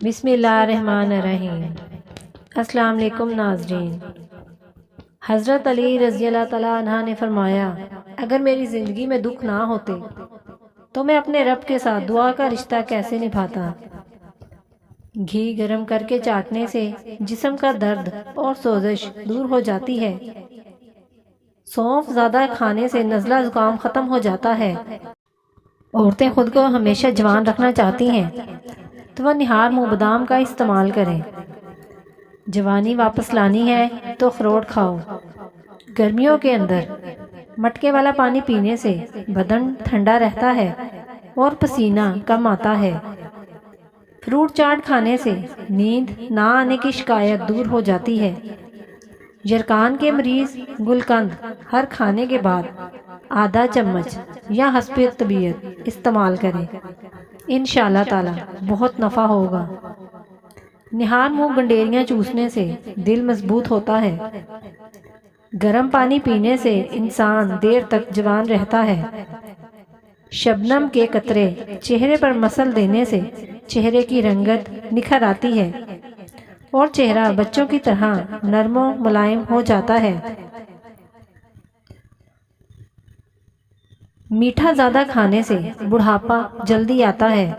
بسم اللہ الرحمن الرحیم۔ السلام علیکم ناظرین۔ حضرت علی رضی اللہ تعالیٰ عنہ نے فرمایا، اگر میری زندگی میں دکھ نہ ہوتے تو میں اپنے رب کے ساتھ دعا کا رشتہ کیسے نبھاتا۔ گھی گرم کر کے چاٹنے سے جسم کا درد اور سوزش دور ہو جاتی ہے۔ سونف زیادہ کھانے سے نزلہ زکام ختم ہو جاتا ہے۔ عورتیں خود کو ہمیشہ جوان رکھنا چاہتی ہیں تو وہ نہار منہ بادام کا استعمال کریں۔ جوانی واپس لانی ہے تو اخروٹ کھاؤ۔ گرمیوں کے اندر مٹکے والا پانی پینے سے بدن ٹھنڈا رہتا ہے اور پسینہ کم آتا ہے۔ فروٹ چاٹ کھانے سے نیند نہ آنے کی شکایت دور ہو جاتی ہے۔ یرکان کے مریض گلقند ہر کھانے کے بعد آدھا چمچ یا حسب طبیعت استعمال کریں، انشاءاللہ تعالی بہت نفع ہوگا۔ نہار منہ گنڈیریاں چوسنے سے دل مضبوط ہوتا ہے۔ گرم پانی پینے سے انسان دیر تک جوان رہتا ہے۔ شبنم کے قطرے چہرے پر مسل دینے سے چہرے کی رنگت نکھر آتی ہے اور چہرہ بچوں کی طرح نرم و ملائم ہو جاتا ہے۔ میٹھا زیادہ کھانے سے بڑھاپا جلدی آتا ہے۔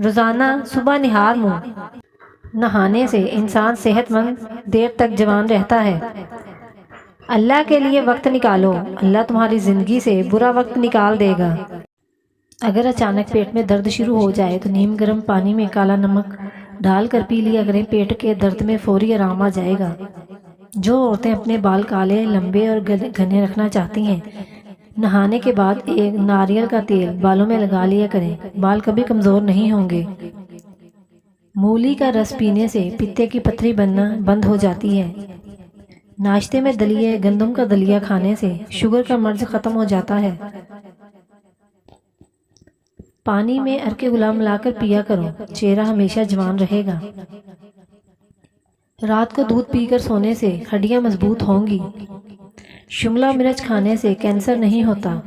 روزانہ صبح نہار منہ نہانے سے انسان صحت مند دیر تک جوان رہتا ہے۔ اللہ کے لیے وقت نکالو، اللہ تمہاری زندگی سے برا وقت نکال دے گا۔ اگر اچانک پیٹ میں درد شروع ہو جائے تو نیم گرم پانی میں کالا نمک ڈال کر پی لیا کریں، پیٹ کے درد میں فوری آرام آ جائے گا۔ جو عورتیں اپنے بال کالے، لمبے اور گھنے رکھنا چاہتی ہیں، نہانے کے بعد ایک ناریل کا تیل بالوں میں لگا لیا کریں، بال کبھی کمزور نہیں ہوں گے۔ مولی کا رس پینے سے پتے کی پتھری بننا بند ہو جاتی ہے۔ ناشتے میں دلیے گندم کا دلیا کھانے سے شوگر کا مرض ختم ہو جاتا ہے۔ پانی میں عرق گلاب ملا کر پیا کرو، چہرہ ہمیشہ جوان رہے گا۔ رات کو دودھ پی کر سونے سے ہڈیاں مضبوط ہوں گی۔ شملہ مرچ کھانے سے کینسر نہیں ہوتا۔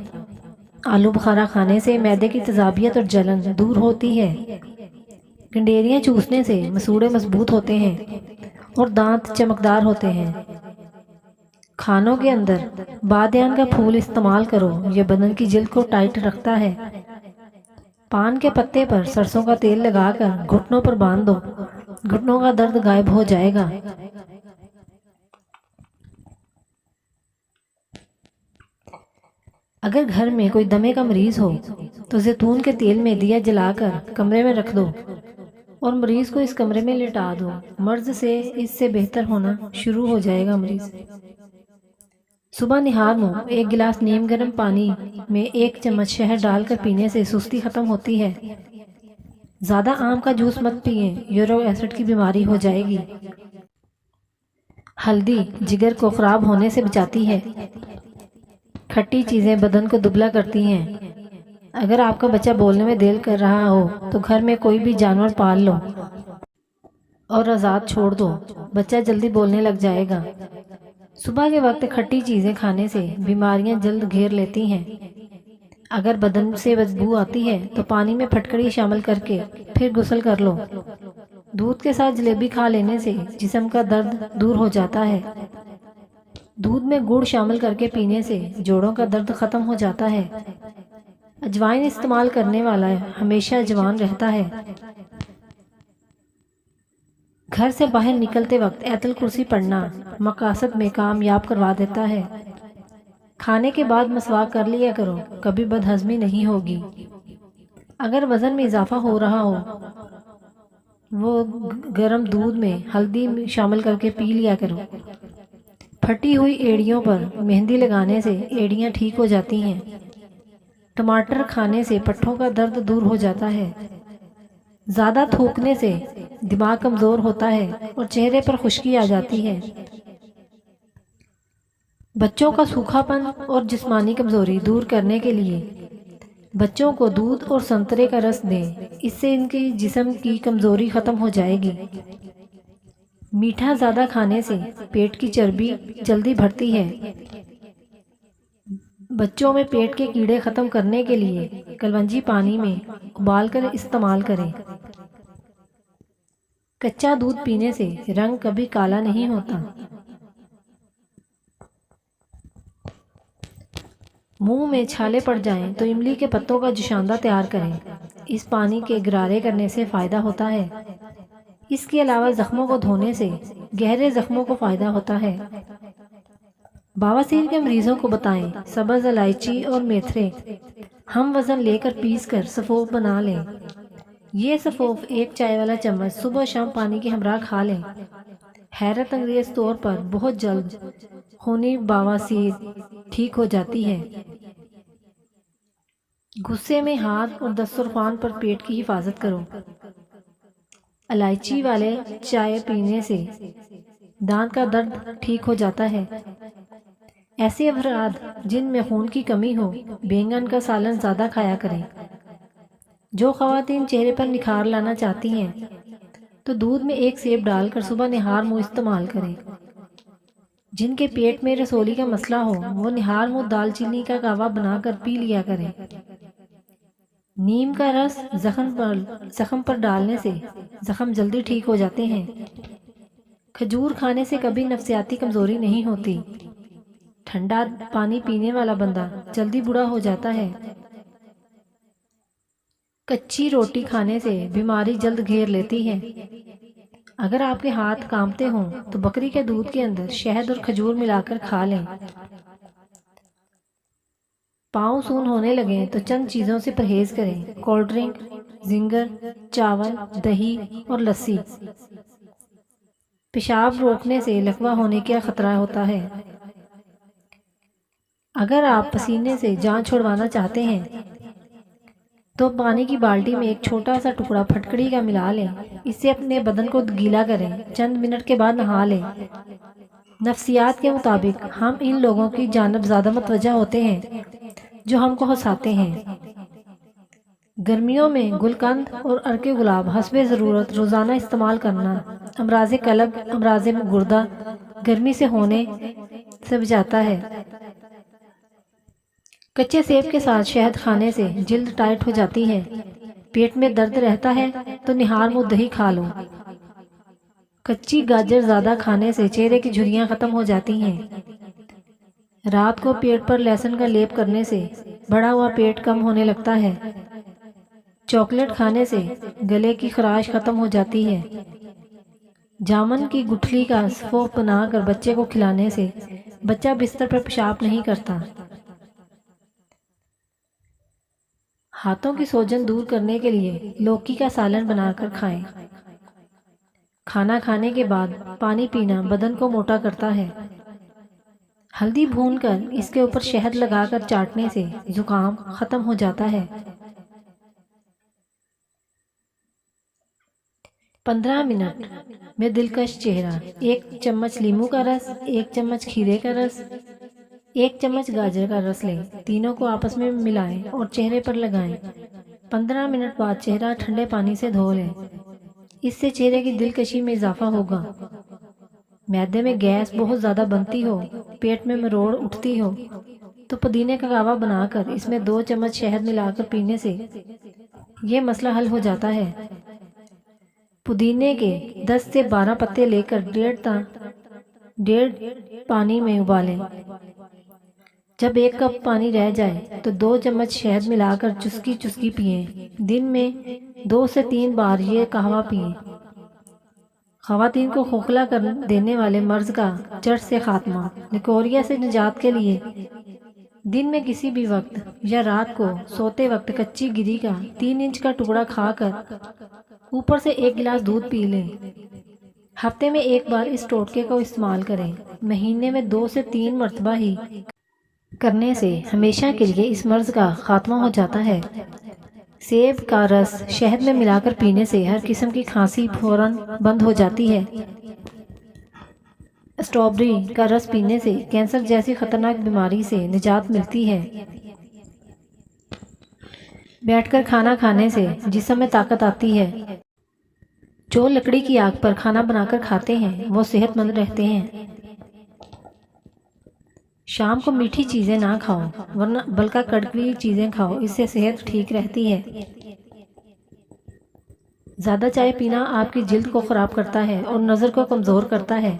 آلو بخارا کھانے سے معدے کی تیزابیت اور جلن دور ہوتی ہے۔ گنڈیریاں چوسنے سے مسوڑے مضبوط ہوتے ہیں اور دانت چمکدار ہوتے ہیں۔ کھانوں کے اندر بادیان کا پھول استعمال کرو، یہ بدن کی جلد کو ٹائٹ رکھتا ہے۔ پان کے پتے پر سرسوں کا تیل لگا کر گھٹنوں پر باندھ دو، گھٹنوں کا درد غائب ہو جائے گا۔ اگر گھر میں کوئی دمے کا مریض ہو تو زیتون کے تیل میں دیا جلا کر کمرے میں رکھ دو اور مریض کو اس کمرے میں لٹا دو، مرض سے اس سے بہتر ہونا شروع ہو جائے گا مریض۔ صبح نہار منہ ایک گلاس نیم گرم پانی میں 1 چمچ شہد ڈال کر پینے سے سستی ختم ہوتی ہے۔ زیادہ آم کا جوس مت پئیں، یورک ایسڈ کی بیماری ہو جائے گی۔ ہلدی جگر کو خراب ہونے سے بچاتی ہے۔ کھٹی چیزیں بدن کو دبلا کرتی ہیں۔ اگر آپ کا بچہ بولنے میں دیر کر رہا ہو تو گھر میں کوئی بھی جانور پال لو اور آزاد چھوڑ دو، بچہ جلدی بولنے لگ جائے گا۔ صبح کے وقت کھٹی چیزیں کھانے سے بیماریاں جلد گھیر لیتی ہیں۔ اگر بدن سے بدبو آتی ہے تو پانی میں پھٹکڑی شامل کر کے پھر غسل کر لو۔ دودھ کے ساتھ جلیبی کھا لینے سے جسم کا درد دور ہو جاتا ہے۔ دودھ میں گڑ شامل کر کے پینے سے جوڑوں کا درد ختم ہو جاتا ہے۔ اجوائن استعمال کرنے والا ہمیشہ جوان رہتا ہے۔ گھر سے باہر نکلتے وقت آیت الکرسی پڑھنا مقاصد میں کامیاب کروا دیتا ہے۔ کھانے کے بعد مسواک کر لیا کرو، کبھی بد ہضمی نہیں ہوگی۔ اگر وزن میں اضافہ ہو رہا ہو وہ گرم دودھ میں ہلدی شامل کر کے پی لیا کرو۔ پھٹی ہوئی ایڑیوں پر مہندی لگانے سے ایڑیاں ٹھیک ہو جاتی ہیں۔ ٹماٹر کھانے سے پٹھوں کا درد دور ہو جاتا ہے۔ زیادہ تھوکنے سے دماغ کمزور ہوتا ہے اور چہرے پر خشکی آ جاتی ہے۔ بچوں کا سوکھا پن اور جسمانی کمزوری دور کرنے کے لیے بچوں کو دودھ اور سنترے کا رس دیں، اس سے ان کے جسم کی کمزوری ختم ہو جائے گی۔ میٹھا زیادہ کھانے سے پیٹ کی چربی جلدی بڑھتی ہے۔ بچوں میں پیٹ کے کیڑے ختم کرنے کے لیے کلونجی پانی میں ابال کر استعمال کریں۔ کچا دودھ پینے سے رنگ کبھی کالا نہیں ہوتا۔ منہ میں چھالے پڑ جائیں تو املی کے پتوں کا جوشاندہ تیار کریں، اس پانی کے غرارے کرنے سے فائدہ ہوتا ہے۔ اس کے علاوہ زخموں کو دھونے سے گہرے زخموں کو فائدہ ہوتا ہے۔ بواسیر کے مریضوں کو بتائیں سبز الائچی اور میتھرے ہم وزن لے کر پیس کر سفوف بنا لیں۔ یہ سفوف 1 چائے والا چمچ صبح و شام پانی کے ہمراہ کھا لیں۔ حیرت انگیز طور پر بہت جلد خونی بواسیر ٹھیک ہو جاتی ہے۔ غصے میں ہاتھ اور دسترخوان پر پیٹ کی حفاظت کرو۔ الائچی والے چائے پینے سے دانت کا درد ٹھیک ہو جاتا ہے۔ ایسے افراد جن میں خون کی کمی ہو بینگن کا سالن زیادہ کھایا کریں۔ جو خواتین چہرے پر نکھار لانا چاہتی ہیں تو دودھ میں 1 سیب ڈال کر صبح نہار منہ استعمال کریں۔ جن کے پیٹ میں رسولی کا مسئلہ ہو وہ نہار منہ دال چینی کا قہوہ بنا کر پی لیا کریں۔ نیم کا رس زخم پر ڈالنے سے زخم جلدی ٹھیک ہو جاتے ہیں۔ کھجور کھانے سے کبھی نفسیاتی کمزوری نہیں ہوتی۔ ٹھنڈا پانی پینے والا بندہ جلدی بوڑھا ہو جاتا ہے۔ کچی روٹی کھانے سے بیماری جلد گھیر لیتی ہے۔ اگر آپ کے ہاتھ کانپتے ہوں تو بکری کے دودھ کے اندر شہد اور کھجور ملا کر کھا لیں۔ پاؤں سون ہونے لگیں تو چند چیزوں سے پرہیز کریں: کولڈ ڈرنک، زنگر، چاول، دہی اور لسی۔ پیشاب روکنے سے لکوہ ہونے کا خطرہ ہوتا ہے۔ اگر آپ پسینے سے جان چھڑوانا چاہتے ہیں تو پانی کی بالٹی میں 1 چھوٹا سا ٹکڑا پھٹکڑی کا ملا لیں، اس سے اپنے بدن کو گیلا کریں، چند منٹ کے بعد نہا لیں۔ نفسیات کے مطابق ہم ان لوگوں کی جانب زیادہ متوجہ ہوتے ہیں جو ہم کو ہنساتے ہیں۔ گرمیوں میں گلقند اور عرق گلاب حسب ضرورت روزانہ استعمال کرنا امراض قلب، امراض گردہ گرمی سے ہونے سے بچاتا ہے۔ کچے سیب کے ساتھ شہد کھانے سے جلد ٹائٹ ہو جاتی ہے۔ پیٹ میں درد رہتا ہے تو نہار منہ دہی کھا لو۔ کچی گاجر زیادہ کھانے سے چہرے کی جھریاں ختم ہو جاتی ہیں۔ رات کو پیٹ پر لہسن کا لیپ کرنے سے بڑھا ہوا پیٹ کم ہونے لگتا ہے۔ چاکلیٹ کھانے سے گلے کی خراش ختم ہو جاتی ہے۔ جامن کی گٹھلی کا سفوف بنا کر بچے کو کھلانے سے بچہ بستر پر پیشاب نہیں کرتا۔ ہاتھوں کی سوجن دور کرنے کے لیے لوکی کا سالن بنا کر کھائیں۔ کھانا کھانے کے بعد پانی پینا بدن کو موٹا کرتا ہے۔ ہلدی بھون کر اس کے اوپر شہد لگا کر چاٹنے سے زکام ختم ہو جاتا ہے۔ 15 منٹ میں دلکش چہرہ: 1 چمچ لیموں کا رس، 1 چمچ کھیرے کا رس، 1 چمچ گاجر کا رس لیں، تینوں کو آپس میں ملائیں اور چہرے پر لگائیں۔ 15 منٹ بعد چہرہ ٹھنڈے پانی سے دھو لیں، اس سے چہرے کی دلکشی میں اضافہ ہوگا۔ معدے میں گیس بہت زیادہ بنتی ہو، پیٹ میں مروڑ اٹھتی ہو تو پودینے کا قہوہ بنا کر اس میں 2 چمچ شہد ملا کر پینے سے یہ مسئلہ حل ہو جاتا ہے۔ پودینے کے 10 سے 12 پتے لے کر 1.5 پانی میں ابالیں۔ جب 1 کپ پانی رہ جائے تو 2 چمچ شہد ملا کر چسکی چسکی پئیں۔ دن میں 2 سے 3 بار یہ قہوہ پئیں۔ خواتین کو کھوکھلا کر دینے والے مرض کا جڑ سے خاتمہ: لیکوریا سے نجات کے لیے دن میں کسی بھی وقت یا رات کو سوتے وقت کچی گری کا 3 انچ کا ٹکڑا کھا کر اوپر سے 1 گلاس دودھ پی لیں۔ ہفتے میں 1 بار اس ٹوٹکے کو استعمال کریں۔ مہینے میں 2 سے 3 مرتبہ ہی کرنے سے ہمیشہ کے لیے اس مرض کا خاتمہ ہو جاتا ہے۔ سیب کا رس شہد میں ملا کر پینے سے ہر قسم کی کھانسی فوراً بند ہو جاتی ہے۔ اسٹرابیری کا رس پینے سے کینسر جیسی خطرناک بیماری سے نجات ملتی ہے۔ بیٹھ کر کھانا کھانے سے جسم میں طاقت آتی ہے۔ جو لکڑی کی آگ پر کھانا بنا کر کھاتے ہیں وہ صحت مند رہتے ہیں۔ شام کو میٹھی چیزیں نہ کھاؤ ورنہ بلکہ کڑوی چیزیں کھاؤ، اس سے صحت ٹھیک رہتی ہے۔ زیادہ چائے پینا آپ کی جلد کو خراب کرتا ہے اور نظر کو کمزور کرتا ہے۔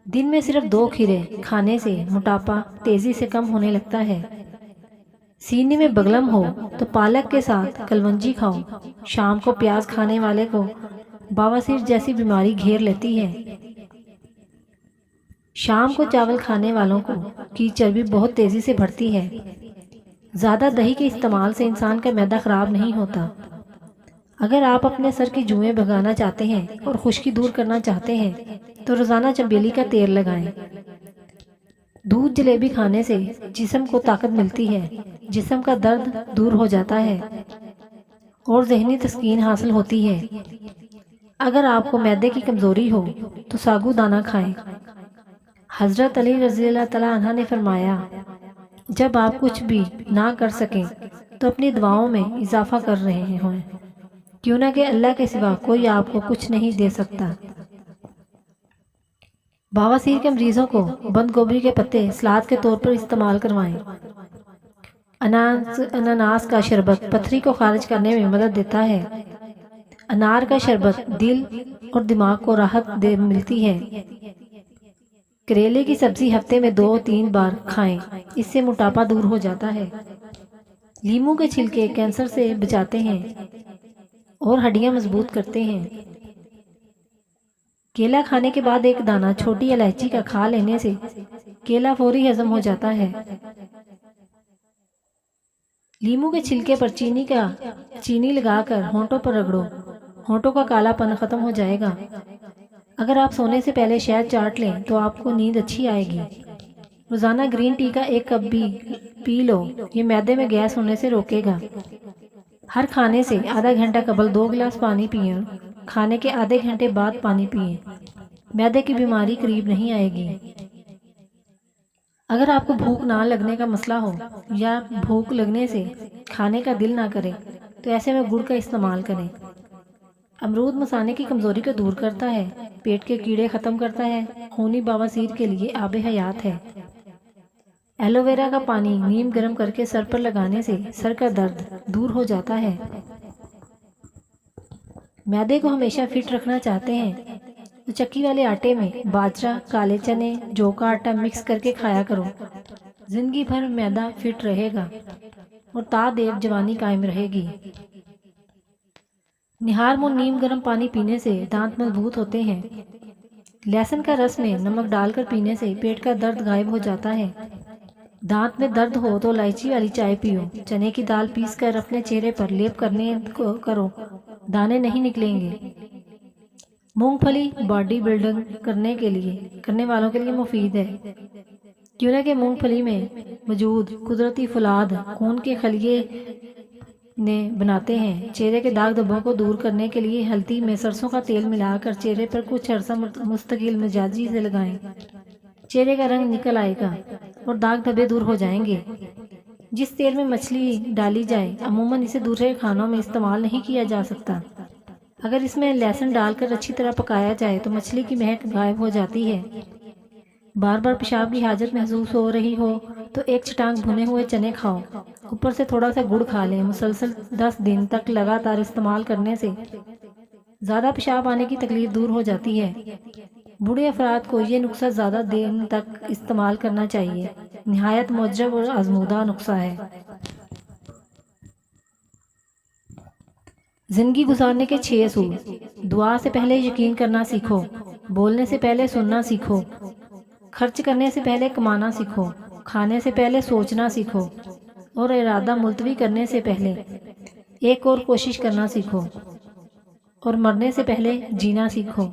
دن میں صرف 2 کھیرے کھانے سے موٹاپا تیزی سے کم ہونے لگتا ہے۔ سینے میں بگلم ہو تو پالک کے ساتھ کلونجی کھاؤ۔ شام کو پیاز کھانے والے کو بواسیر جیسی بیماری گھیر لیتی ہے۔ شام کو چاول کھانے والوں کی چربی بہت تیزی سے بڑھتی ہے۔ زیادہ دہی کے استعمال سے انسان کا معدہ خراب نہیں ہوتا۔ اگر آپ اپنے سر کی جوئیں بھگانا چاہتے ہیں اور خشکی دور کرنا چاہتے ہیں تو روزانہ چنبیلی کا تیل لگائیں۔ دودھ جلیبی کھانے سے جسم کو طاقت ملتی ہے، جسم کا درد دور ہو جاتا ہے اور ذہنی تسکین حاصل ہوتی ہے۔ اگر آپ کو معدے کی کمزوری ہو تو ساگو دانہ کھائیں۔ حضرت علی رضی اللہ تعالیٰ عنہ نے فرمایا، جب آپ کچھ بھی نہ کر سکیں تو اپنی دعاؤں میں اضافہ کر رہے ہوں، کیوں نہ کہ اللہ کے سوا کوئی آپ کو کچھ نہیں دے سکتا۔ بواسیر کے مریضوں کو بند گوبھی کے پتے سلاد کے طور پر استعمال کروائیں۔ اناناس کا شربت پتھری کو خارج کرنے میں مدد دیتا ہے۔ انار کا شربت دل اور دماغ کو راحت ملتی ہے۔ کریلے کی سبزی ہفتے میں 2-3 بار کھائیں، اس سے موٹاپا دور ہو جاتا ہے۔ لیموں کے چھلکے کینسر سے بچاتے ہیں اور ہڈیاں مضبوط کرتے ہیں۔ کیلا کھانے کے بعد 1 دانہ چھوٹی الائچی کا کھا لینے سے کیلا فوری ہضم ہو جاتا ہے۔ لیموں کے چھلکے پر چینی لگا کر ہونٹوں پر رگڑو، ہونٹوں کا کالا پن ختم ہو جائے گا۔ اگر آپ سونے سے پہلے شہد چاٹ لیں تو آپ کو نیند اچھی آئے گی۔ روزانہ گرین ٹی کا 1 کپ بھی پی لو، یہ معدے میں گیس ہونے سے روکے گا۔ ہر کھانے سے آدھا گھنٹہ قبل 2 گلاس پانی پئیں، کھانے کے آدھے گھنٹے بعد پانی پئیں، معدے کی بیماری قریب نہیں آئے گی۔ اگر آپ کو بھوک نہ لگنے کا مسئلہ ہو یا بھوک لگنے سے کھانے کا دل نہ کرے تو ایسے میں گڑ کا استعمال کریں۔ امرود مثانے کی کمزوری کو دور کرتا ہے، پیٹ کے کیڑے ختم کرتا ہے، خونی بواسیر کے لیے آب حیات ہے۔ ایلو ویرا کا پانی نیم گرم کر کے سر پر لگانے سے سر کا درد دور ہو جاتا ہے۔ معدے کو ہمیشہ فٹ رکھنا چاہتے ہیں تو چکی والے آٹے میں باجرہ، کالے چنے، جو کا آٹا مکس کر کے کھایا کرو۔ زندگی بھر معدہ فٹ رہے گا اور تا دیر جوانی قائم رہے گی۔ نہار منہ نیم گرم پانی پینے سے دانت مضبوط ہوتے ہیں۔ لہسن کا رس میں نمک ڈال کر پینے سے پیٹ کا درد غائب ہو جاتا ہے۔ دانت میں درد ہو تو الائچی والی چائے پیو۔ چنے کی دال پیس کر اپنے چہرے پر لیپ کرو، دانے نہیں نکلیں گے۔ مونگ پھلی باڈی بلڈنگ کرنے والوں کے لیے مفید ہے، کیوں نہ کہ مونگ پھلی میں موجود قدرتی فولاد خون کے خلیے بناتے ہیں۔ چہرے کے داغ دھبوں کو دور کرنے کے لیے ہلدی میں سرسوں کا تیل ملا کر چہرے پر کچھ عرصہ مستقل مزاجی سے لگائیں، چہرے کا رنگ نکل آئے گا اور داغ دھبے دور ہو جائیں گے۔ جس تیل میں مچھلی ڈالی جائے عموماً اسے دوسرے کھانوں میں استعمال نہیں کیا جا سکتا۔ اگر اس میں لہسن ڈال کر اچھی طرح پکایا جائے تو مچھلی کی مہک غائب ہو جاتی ہے۔ بار بار پیشاب کی حاجت محسوس ہو رہی ہو تو 1 چٹانگ بھنے ہوئے چنے کھاؤ، اوپر سے تھوڑا سا گڑ کھا لیں۔ مسلسل 10 دن تک لگاتار استعمال کرنے سے زیادہ پیشاب آنے کی تکلیف دور ہو جاتی ہے۔ بوڑھے افراد کو یہ نسخہ زیادہ دن تک استعمال کرنا چاہیے، نہایت مجرب اور آزمودہ نسخہ ہے۔ زندگی گزارنے کے 6 اصول۔ دعا سے پہلے یقین کرنا سیکھو، بولنے سے پہلے سننا سیکھو، خرچ کرنے سے پہلے کمانا سیکھو، کھانے سے پہلے سوچنا سیکھو اور ارادہ ملتوی کرنے سے پہلے ایک اور کوشش کرنا سیکھو، اور مرنے سے پہلے جینا سیکھو۔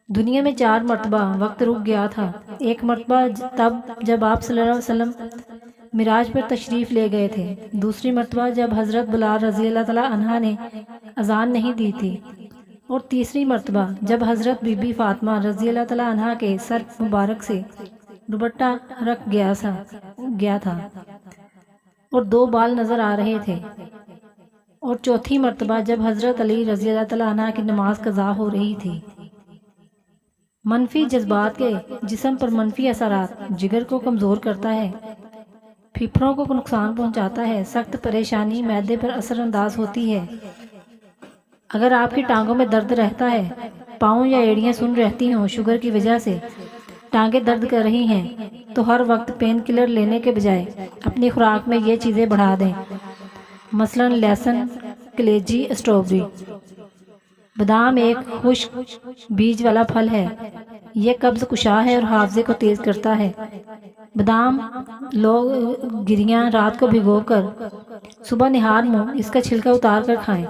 دنیا میں 4 مرتبہ وقت رک گیا تھا۔ 1 مرتبہ تب جب آپ صلی اللہ علیہ وسلم معراج پر تشریف لے گئے تھے، دوسری مرتبہ جب حضرت بلال رضی اللہ تعالیٰ عنہ نے اذان نہیں دی تھی، اور تیسری مرتبہ جب حضرت بی بی فاطمہ رضی اللہ تعالیٰ عنہ کے سر مبارک سے دوپٹہ رکھ گیا تھا اور 2 بال نظر آ رہے تھے، اور چوتھی مرتبہ جب حضرت علی رضی اللہ تعالیٰ عنہ کی نماز قضا ہو رہی تھی۔ منفی جذبات کے جسم پر منفی اثرات جگر کو کمزور کرتا ہے، پھیپھڑوں کو نقصان پہنچاتا ہے، سخت پریشانی معدے پر اثر انداز ہوتی ہے، اگر آپ کی ٹانگوں میں درد رہتا ہے، پاؤں یا ایڑیاں سن رہتی ہوں، شوگر کی وجہ سے ٹانگیں درد کر رہی ہیں، تو ہر وقت پین کلر لینے کے بجائے اپنی خوراک میں یہ چیزیں بڑھا دیں، مثلا لہسن، کلیجی، اسٹرابری۔ بادام ایک خشک بیج والا پھل ہے، یہ قبض کشا ہے اور حافظے کو تیز کرتا ہے۔ بادام لوگ گریاں رات کو بھگو کر صبح نہار منہ اس کا چھلکا اتار کر کھائیں۔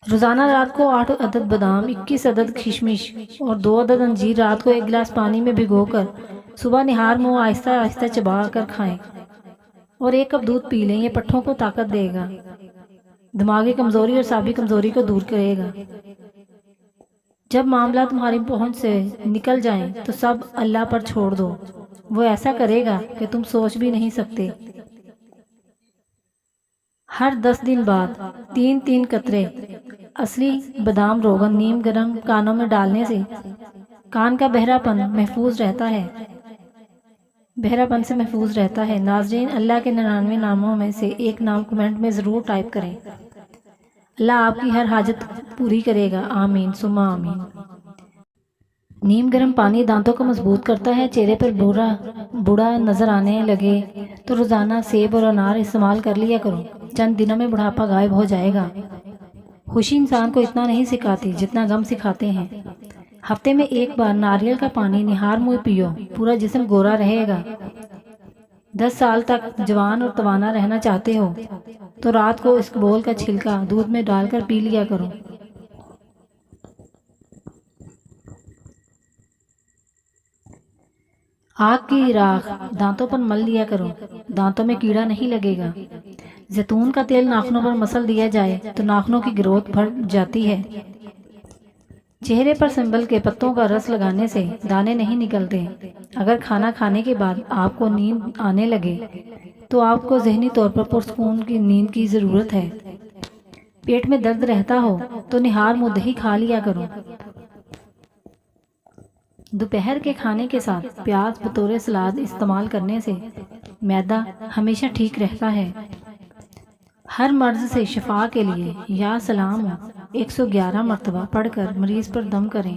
روزانہ رات کو 8 عدد بادام، 21 عدد کشمش اور 2 عدد انجیر رات کو 1 گلاس پانی میں بھگو کر صبح نہار منہ آہستہ آہستہ چبا کر کھائیں اور 1 کپ دودھ پی لیں۔ یہ پٹھوں کو طاقت دے گا، دماغی کمزوری اور اعصابی کمزوری کو دور کرے گا۔ جب معاملات تمہاری پہنچ سے نکل جائیں تو سب اللہ پر چھوڑ دو، وہ ایسا کرے گا کہ تم سوچ بھی نہیں سکتے۔ ہر 10 دن بعد 3 قطرے اصلی بادام روغن نیم گرم کانوں میں ڈالنے سے کان کا بہرا پن محفوظ رہتا ہے، بہرا پن سے محفوظ رہتا ہے۔ ناظرین، اللہ کے 99 ناموں میں سے ایک نام کمنٹ میں ضرور ٹائپ کریں۔ اللہ آپ کی ہر حاجت پوری کرے گا، آمین ثم آمین۔ نیم گرم پانی دانتوں کو مضبوط کرتا ہے۔ چہرے پر بوڑھا نظر آنے لگے تو روزانہ سیب اور انار استعمال کر لیا کرو، چند دنوں میں بڑھاپا غائب ہو جائے گا۔ خوشی انسان کو اتنا نہیں سکھاتی جتنا غم سکھاتے ہیں۔ ہفتے میں 1 بار ناریل کا پانی نہار منہ پیو، پورا جسم گورا رہے گا۔ 10 سال تک جوان اور توانا رہنا چاہتے ہو تو رات کو اسکبول کا چھلکا دودھ میں ڈال کر پی لیا کرو۔ آگ کی راکھ دانتوں پر مل لیا کرو، دانتوں میں کیڑا نہیں لگے گا۔ زیتون کا تیل ناخنوں پر مسل دیا جائے تو ناخنوں کی گروتھ بڑھ جاتی ہے۔ چہرے پر سنبل کے پتوں کا رس لگانے سے دانے نہیں نکلتے۔ اگر کھانا کھانے کے بعد آپ کو نیند آنے لگے تو آپ کو ذہنی طور پر پرسکون کی نیند کی ضرورت ہے۔ پیٹ میں درد رہتا ہو تو نہار منہ دہی کھا لیا کرو۔ دوپہر کے کھانے کے ساتھ پیاز بطور سلاد استعمال کرنے سے معدہ ہمیشہ ٹھیک رہتا ہے۔ ہر مرض سے شفا کے لیے یا سلام 111 مرتبہ پڑھ کر مریض پر دم کریں،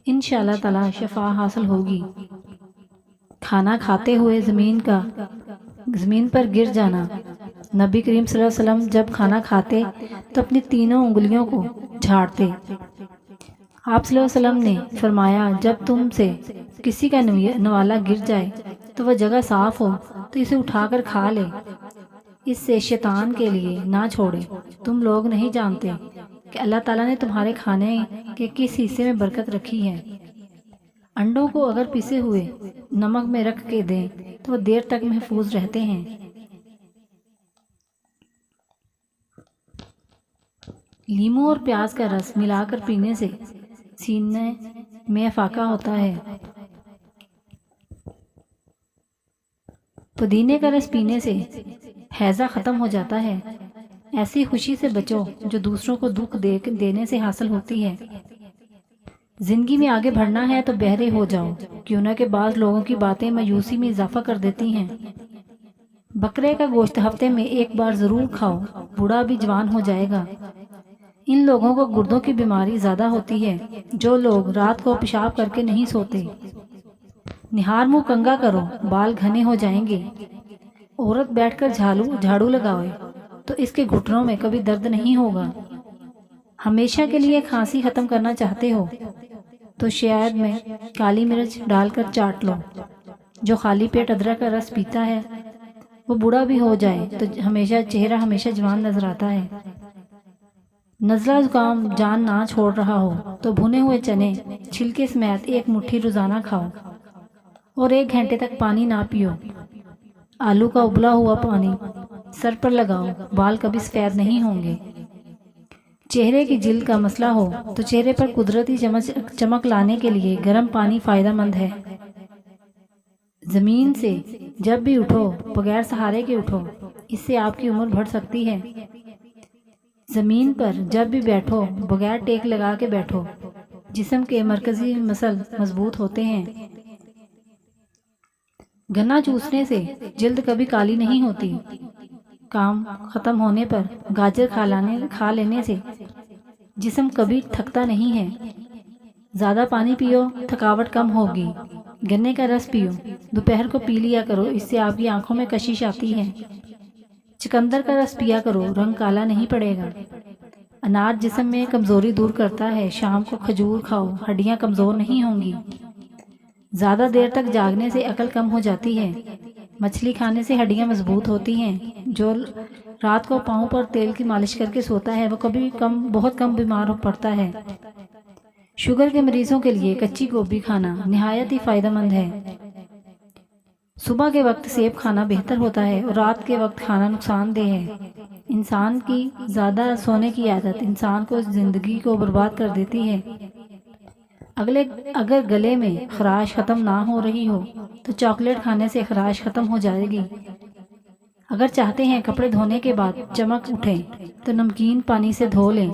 انشاءاللہ تعالی شفا حاصل ہوگی۔ کھانا کھاتے ہوئے زمین پر گر جانا۔ نبی کریم صلی اللہ علیہ وسلم جب کھانا کھاتے تو اپنی تینوں انگلیوں کو جھاڑتے۔ آپ صلی اللہ علیہ وسلم نے فرمایا، جب تم سے کسی کا نوالا گر جائے تو وہ جگہ صاف ہو تو اسے اٹھا کر کھا لے، اس سے شیطان کے لیے نہ چھوڑے۔ تم لوگ نہیں جانتے کہ اللہ تعالیٰ نے تمہارے کھانے کے کس حصے میں برکت رکھی ہے۔ انڈوں کو اگر پسے ہوئے نمک میں رکھ کے دیں تو وہ دیر تک محفوظ رہتے ہیں۔ لیموں اور پیاز کا رس ملا کر پینے سے سینے میں افاقہ ہوتا ہے۔ پودینے کا رس پینے سے ہیضہ ختم ہو جاتا ہے۔ ایسی خوشی سے بچو جو دوسروں کو دکھ دینے سے حاصل ہوتی ہے۔ زندگی میں آگے بڑھنا ہے تو بہرے ہو جاؤ، کیوں نہ کہ بعض لوگوں کی باتیں مایوسی میں اضافہ کر دیتی ہیں۔ بکرے کا گوشت ہفتے میں 1 بار ضرور کھاؤ، بوڑھا بھی جوان ہو جائے گا۔ ان لوگوں کو گردوں کی بیماری زیادہ ہوتی ہے جو لوگ رات کو پیشاب کر کے نہیں سوتے۔ نہار منہ کنگھا کرو، بال گھنے ہو جائیں گے۔ عورت بیٹھ کر جھاڑو لگائے تو اس کے گھٹنوں میں کبھی درد نہیں ہوگا۔ ہمیشہ کے لیے کھانسی ختم کرنا چاہتے ہو تو شہد میں کالی مرچ ڈال کر چاٹ لو۔ جو خالی پیٹ ادرک کا رس پیتا ہے وہ بوڑھا بھی ہو جائے تو چہرہ ہمیشہ جوان نظر آتا ہے۔ نزلہ زکام جان نہ چھوڑ رہا ہو تو بھنے ہوئے چنے چھلکے سمیت 1 مٹھی روزانہ کھاؤ اور 1 گھنٹے تک پانی نہ پیو۔ آلو کا ابلا ہوا پانی سر پر لگاؤ، بال کبھی سفید نہیں ہوں گے۔ چہرے کی جلد کا مسئلہ ہو تو چہرے پر قدرتی چمک لانے کے لیے گرم پانی فائدہ مند ہے۔ زمین سے جب بھی اٹھو بغیر سہارے کے اٹھو، اس سے آپ کی عمر بڑھ سکتی ہے۔ زمین پر جب بھی بیٹھو بغیر ٹیک لگا کے بیٹھو، جسم کے مرکزی مسل مضبوط ہوتے ہیں۔ گنا چوسنے سے جلد کبھی کالی نہیں ہوتی۔ کام ختم ہونے پر گاجر کھا لینے سے جسم کبھی تھکتا نہیں ہے۔ زیادہ پانی پیو، تھکاوٹ کم ہوگی۔ گنے کا رس پیو، دوپہر کو پی لیا کرو، اس سے آپ کی آنکھوں میں کشش آتی ہے۔ چقندر کا رس پیا کرو، رنگ کالا نہیں پڑے گا۔ انار جسم میں کمزوری دور کرتا ہے، شام کو کھجور کھاؤ، ہڈیاں کمزور نہیں ہوں گی۔ زیادہ دیر تک جاگنے سے عقل کم ہو جاتی ہے۔ مچھلی کھانے سے ہڈیاں مضبوط ہوتی ہیں۔ جو رات کو پاؤں پر تیل کی مالش کر کے سوتا ہے وہ بہت کم بیمار پڑتا ہے۔ شوگر کے مریضوں کے لیے کچی گوبھی کھانا نہایت ہی فائدہ مند ہے۔ صبح کے وقت سیب کھانا بہتر ہوتا ہے اور رات کے وقت کھانا نقصان دہ ہے۔ انسان کی زیادہ سونے کی عادت انسان کو زندگی کو برباد کر دیتی ہے۔ اگر گلے میں خراش ختم نہ ہو رہی ہو تو چاکلیٹ کھانے سے خراش ختم ہو جائے گی۔ اگر چاہتے ہیں کپڑے دھونے کے بعد چمک اٹھے تو نمکین پانی سے دھو لیں۔